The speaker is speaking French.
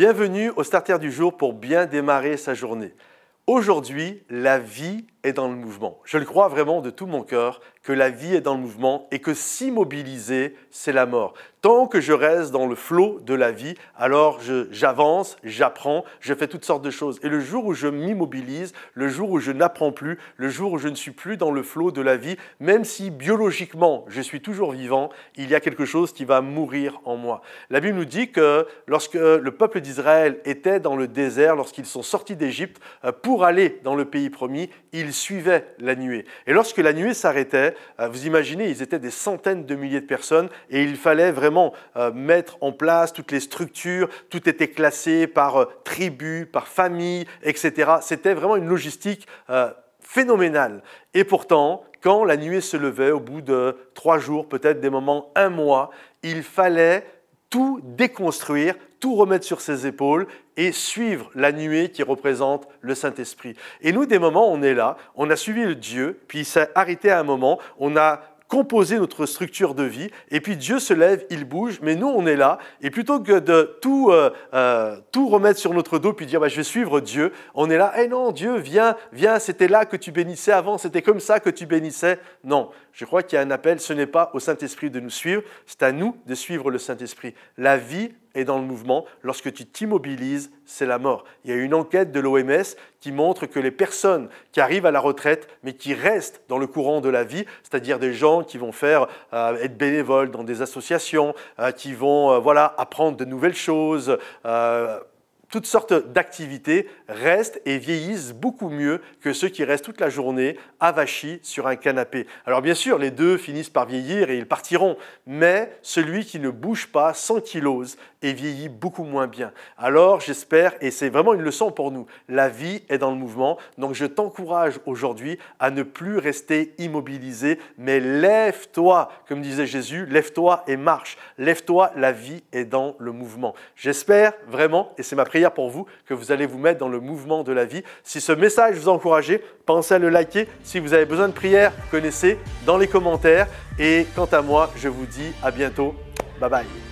Bienvenue au Starter du jour pour bien démarrer sa journée. Aujourd'hui, la vie est dans le mouvement. Je le crois vraiment de tout mon cœur que la vie est dans le mouvement et que s'immobiliser, c'est la mort. Tant que je reste dans le flot de la vie, alors j'avance, j'apprends, je fais toutes sortes de choses. Et le jour où je m'immobilise, le jour où je n'apprends plus, le jour où je ne suis plus dans le flot de la vie, même si biologiquement je suis toujours vivant, il y a quelque chose qui va mourir en moi. La Bible nous dit que lorsque le peuple d'Israël était dans le désert, lorsqu'ils sont sortis d'Égypte pour aller dans le pays promis, ils suivaient la nuée. Et lorsque la nuée s'arrêtait, vous imaginez, ils étaient des centaines de milliers de personnes et il fallait vraiment mettre en place toutes les structures, tout était classé par tribu, par famille, etc. C'était vraiment une logistique phénoménale. Et pourtant, quand la nuée se levait, au bout de 3 jours, peut-être des moments, 1 mois, il fallait tout déconstruire, tout remettre sur ses épaules et suivre la nuée qui représente le Saint-Esprit. Et nous, des moments, on est là, on a suivi le Dieu, puis il s'est arrêté à un moment, on a composer notre structure de vie, et puis Dieu se lève, il bouge, mais nous on est là, et plutôt que de tout remettre sur notre dos, puis dire je vais suivre Dieu, on est là, non Dieu, viens, c'était là que tu bénissais avant, c'était comme ça que tu bénissais. Non, je crois qu'il y a un appel, ce n'est pas au Saint-Esprit de nous suivre, c'est à nous de suivre le Saint-Esprit. La vie est dans le mouvement, lorsque tu t'immobilises, c'est la mort. Il y a une enquête de l'OMS qui montre que les personnes qui arrivent à la retraite, mais qui restent dans le courant de la vie, c'est-à-dire des gens qui vont être bénévoles dans des associations, qui vont apprendre de nouvelles choses, toutes sortes d'activités restent et vieillissent beaucoup mieux que ceux qui restent toute la journée avachis sur un canapé. Alors bien sûr, les deux finissent par vieillir et ils partiront, mais celui qui ne bouge pas sans qu'il ose et vieillit beaucoup moins bien. Alors j'espère, et c'est vraiment une leçon pour nous, la vie est dans le mouvement, donc je t'encourage aujourd'hui à ne plus rester immobilisé, mais lève-toi, comme disait Jésus, lève-toi et marche. Lève-toi, la vie est dans le mouvement. J'espère vraiment, et c'est ma prière pour vous, que vous allez vous mettre dans le mouvement de la vie. Si ce message vous a encouragé, pensez à le liker. Si vous avez besoin de prière, connaissez dans les commentaires. Et quant à moi, je vous dis à bientôt. Bye bye.